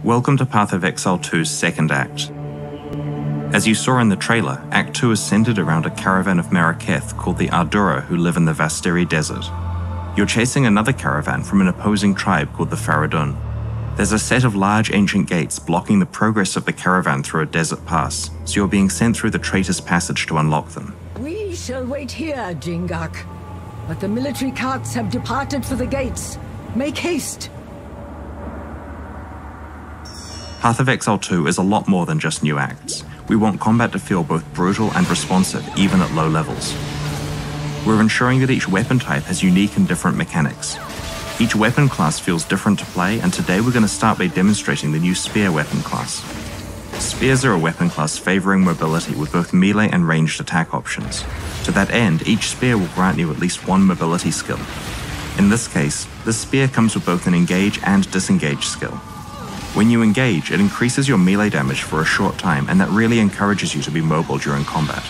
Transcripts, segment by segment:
Welcome to Path of Exile 2's second act. As you saw in the trailer, Act 2 is centered around a caravan of Marrakech called the Ardura who live in the Vastiri Desert. You're chasing another caravan from an opposing tribe called the Faradun. There's a set of large ancient gates blocking the progress of the caravan through a desert pass, so you're being sent through the Traitor's Passage to unlock them. We shall wait here, Jingak. But the military carts have departed for the gates. Make haste! Path of Exile 2 is a lot more than just new acts. We want combat to feel both brutal and responsive, even at low levels. We're ensuring that each weapon type has unique and different mechanics. Each weapon class feels different to play, and today we're going to start by demonstrating the new Spear weapon class. Spears are a weapon class favoring mobility with both melee and ranged attack options. To that end, each spear will grant you at least one mobility skill. In this case, the spear comes with both an engage and disengage skill. When you engage, it increases your melee damage for a short time, and that really encourages you to be mobile during combat.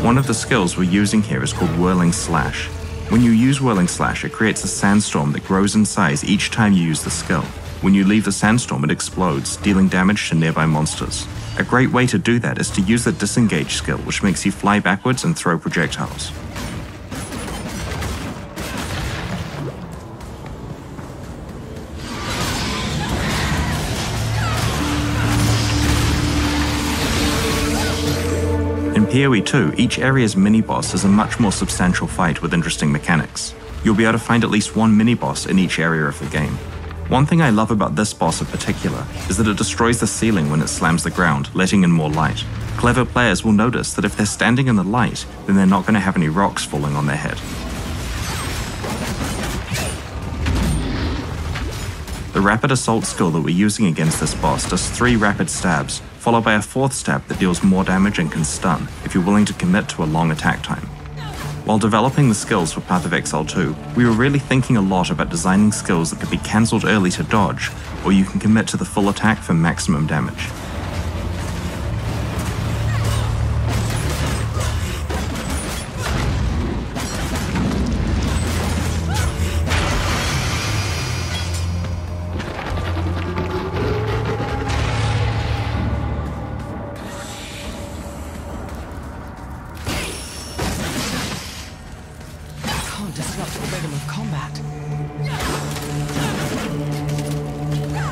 One of the skills we're using here is called Whirling Slash. When you use Whirling Slash, it creates a sandstorm that grows in size each time you use the skill. When you leave the sandstorm, it explodes, dealing damage to nearby monsters. A great way to do that is to use the Disengage skill, which makes you fly backwards and throw projectiles. In PoE 2, each area's mini-boss is a much more substantial fight with interesting mechanics. You'll be able to find at least one mini-boss in each area of the game. One thing I love about this boss in particular is that it destroys the ceiling when it slams the ground, letting in more light. Clever players will notice that if they're standing in the light, then they're not going to have any rocks falling on their head. The Rapid Assault skill that we're using against this boss does 3 rapid stabs, followed by a 4th stab that deals more damage and can stun, if you're willing to commit to a long attack time. While developing the skills for Path of Exile 2, we were really thinking a lot about designing skills that could be cancelled early to dodge, or you can commit to the full attack for maximum damage.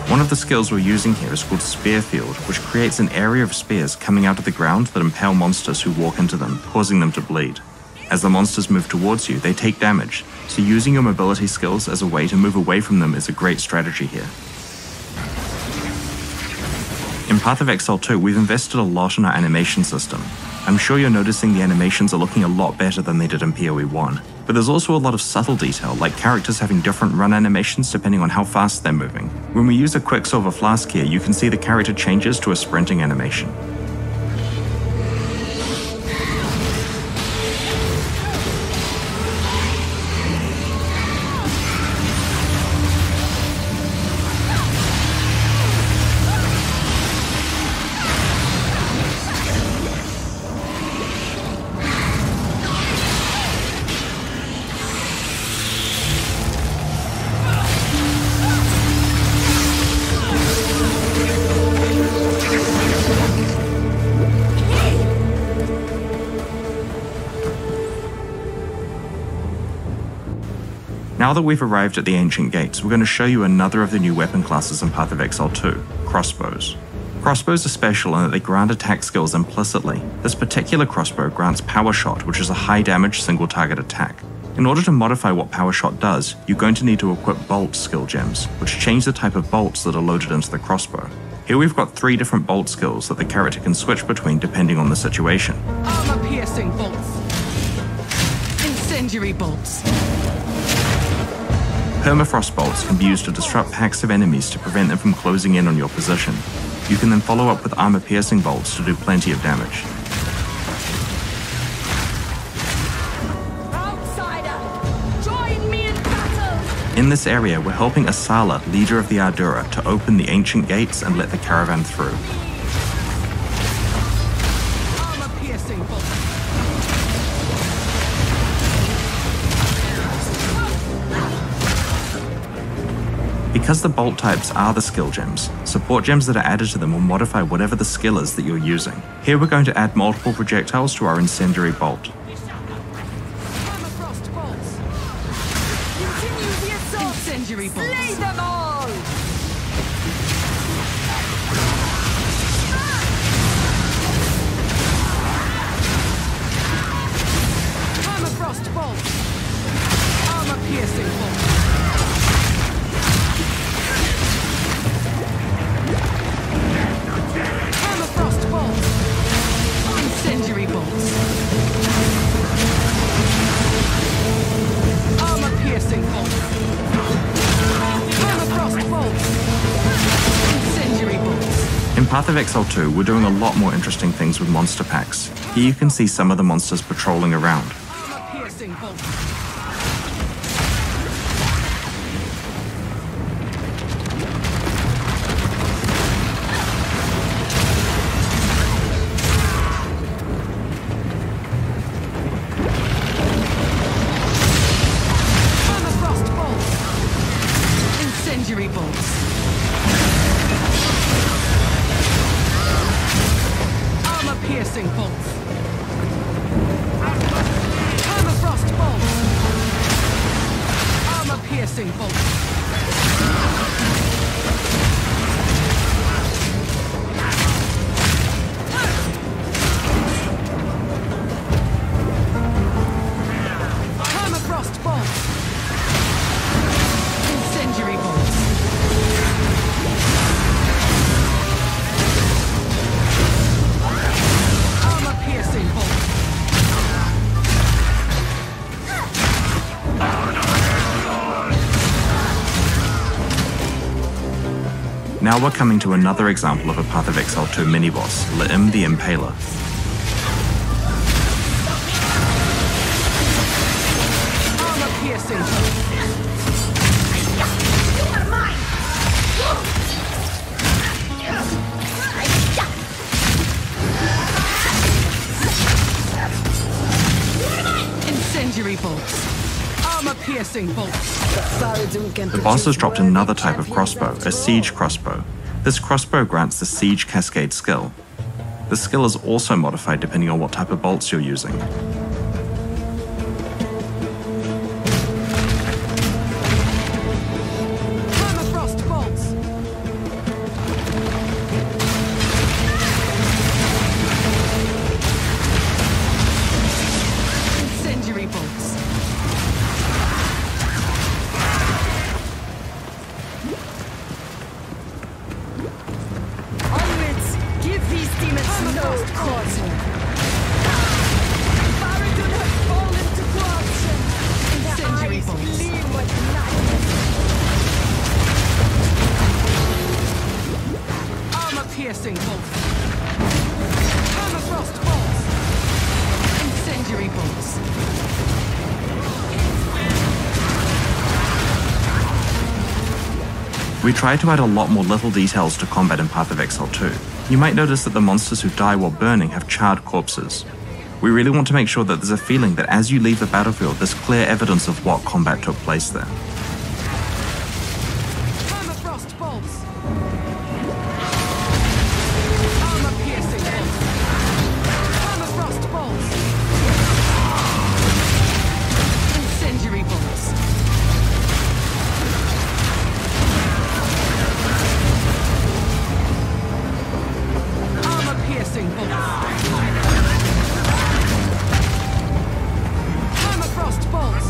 One of the skills we're using here is called Spear Field, which creates an area of spears coming out of the ground that impale monsters who walk into them, causing them to bleed. As the monsters move towards you, they take damage, so using your mobility skills as a way to move away from them is a great strategy here. In Path of Exile 2, we've invested a lot in our animation system. I'm sure you're noticing the animations are looking a lot better than they did in PoE 1, but there's also a lot of subtle detail, like characters having different run animations depending on how fast they're moving. When we use a Quicksilver Flask here, you can see the character changes to a sprinting animation. Now that we've arrived at the Ancient Gates, we're going to show you another of the new weapon classes in Path of Exile 2, crossbows. Crossbows are special in that they grant attack skills implicitly. This particular crossbow grants Power Shot, which is a high damage single target attack. In order to modify what Power Shot does, you're going to need to equip bolt skill gems, which change the type of bolts that are loaded into the crossbow. Here we've got 3 different bolt skills that the character can switch between depending on the situation. Armor-piercing bolts. Incendiary bolts. Permafrost bolts can be used to disrupt packs of enemies to prevent them from closing in on your position. You can then follow up with armor-piercing bolts to do plenty of damage. Outsider, join me in battle! In this area, we're helping Asala, leader of the Ardura, to open the ancient gates and let the caravan through. Armor-piercing bolts. Because the bolt types are the skill gems, support gems that are added to them will modify whatever the skill is that you're using. Here we're going to add multiple projectiles to our incendiary bolt. Incendiary bolts. Slay them all! Permafrost bolts. Armor-piercing bolts. Permafrost bolts. Incendiary bolts. Armor-piercing bolts. Permafrost bolts. Incendiary bolts. In Path of Exile 2, we're doing a lot more interesting things with monster packs. Here you can see some of the monsters patrolling around. Armor-piercing bolts. Permafrost bolts. Incendiary bolts. Armor-piercing bolts. Permafrost bolts. Armor-piercing bolts. Permafrost bolts. Incendiary bolts. Armor-piercing bolts. Now we're coming to another example of a Path of Exile 2 mini-boss, L'Im the Impaler. Armor-piercing bolts. Incendiary bolts. Armor-piercing bolts. The boss has dropped another type of crossbow, a siege crossbow. This crossbow grants the Siege Cascade skill. The skill is also modified depending on what type of bolts you're using. Permafrost bolts. Incendiary bolts. Onwards! Give these demons no cause! Baradun has fallen to corruption! Incendiary Their eyes bolts. gleam with night! Armor-piercing bolts. Permafrost bolts. Incendiary bolts. We try to add a lot more little details to combat in Path of Exile 2. You might notice that the monsters who die while burning have charred corpses. We really want to make sure that there's a feeling that as you leave the battlefield, there's clear evidence of what combat took place there. Permafrost bolts. Armor-piercing bolts. Permafrost bolts. Incendiary bolts. Armor-piercing bolts. Permafrost bolts.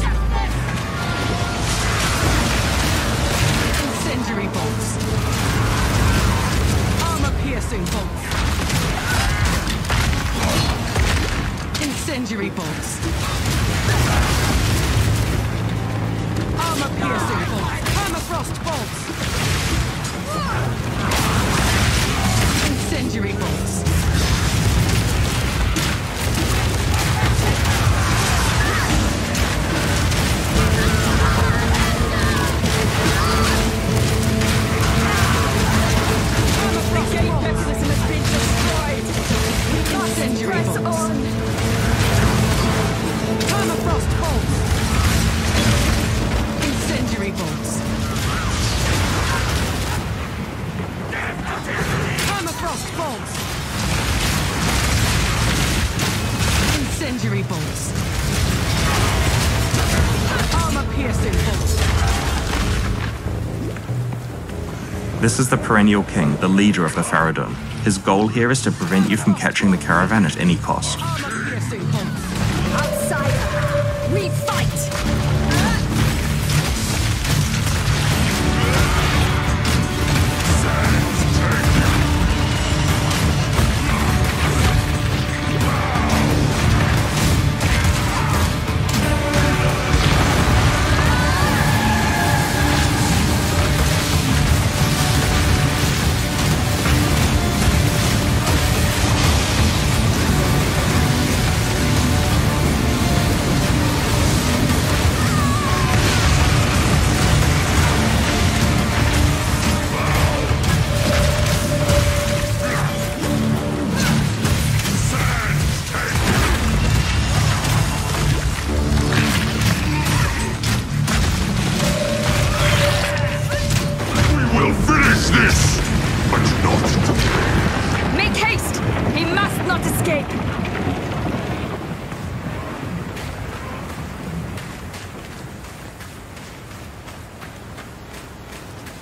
piercing pulse. This is the perennial king, the leader of the Faradun. His goal here is to prevent you from catching the caravan at any cost. Armor piercing pulse. Outsider, we fight!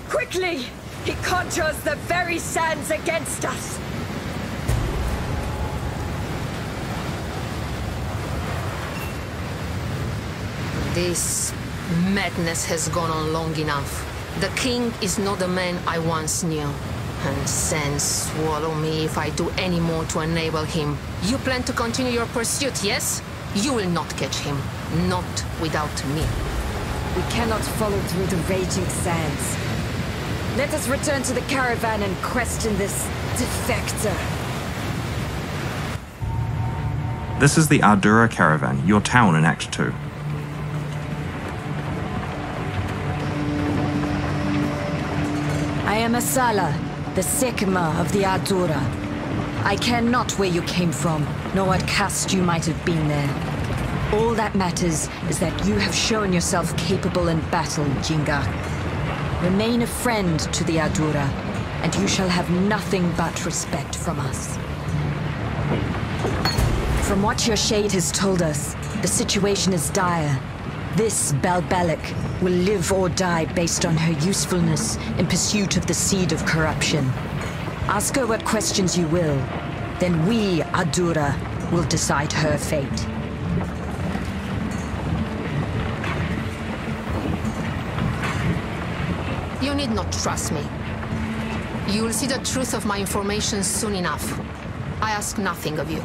Quickly! He conjures the very sands against us! This madness has gone on long enough. The king is not the man I once knew. And sands swallow me if I do any more to enable him. You plan to continue your pursuit, yes? You will not catch him. Not without me. We cannot follow through the raging sands. Let us return to the caravan and question this defector. This is the Ardura caravan, your town in Act 2. I am Asala, the Sekima of the Ardura. I care not where you came from, nor what caste you might have been there. All that matters is that you have shown yourself capable in battle, Jingak. Remain a friend to the Ardura, and you shall have nothing but respect from us. From what your shade has told us, the situation is dire. This Balbalic will live or die based on her usefulness in pursuit of the seed of corruption. Ask her what questions you will, then we, Ardura, will decide her fate. You need not trust me. You will see the truth of my information soon enough. I ask nothing of you.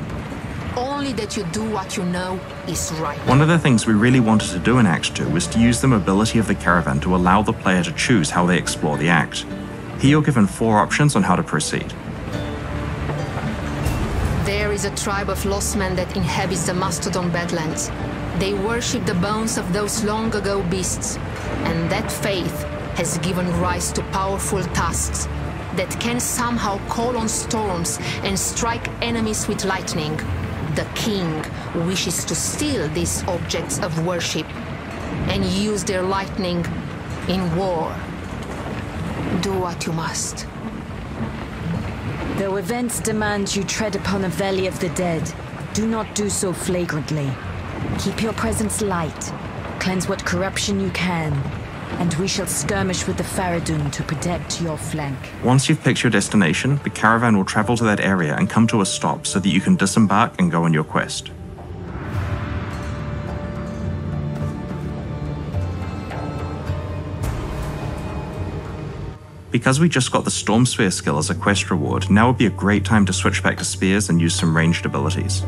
Only that you do what you know is right. One of the things we really wanted to do in Act 2 was to use the mobility of the caravan to allow the player to choose how they explore the act. Here you're given 4 options on how to proceed. There is a tribe of lost men that inhabits the Mastodon Badlands. They worship the bones of those long ago beasts, and that faith has given rise to powerful tasks that can somehow call on storms and strike enemies with lightning. The king wishes to steal these objects of worship and use their lightning in war. Do what you must. Though events demand you tread upon a valley of the dead, do not do so flagrantly. Keep your presence light, cleanse what corruption you can, and we shall skirmish with the Faradun to protect your flank. Once you've picked your destination, the caravan will travel to that area and come to a stop so that you can disembark and go on your quest. Because we just got the Storm Spear skill as a quest reward, now would be a great time to switch back to spears and use some ranged abilities.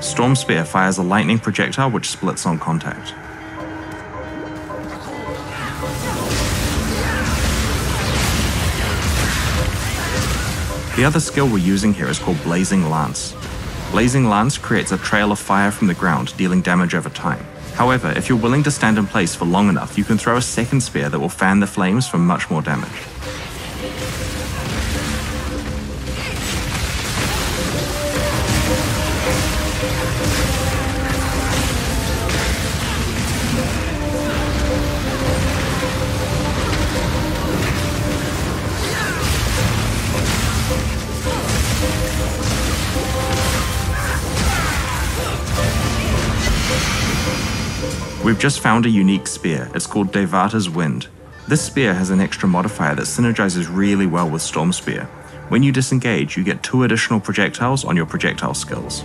Storm Spear fires a lightning projectile which splits on contact. The other skill we're using here is called Blazing Lance. Blazing Lance creates a trail of fire from the ground, dealing damage over time. However, if you're willing to stand in place for long enough, you can throw a second spear that will fan the flames for much more damage. We've just found a unique spear. It's called Devata's Wind. This spear has an extra modifier that synergizes really well with Storm Spear. When you disengage, you get 2 additional projectiles on your projectile skills.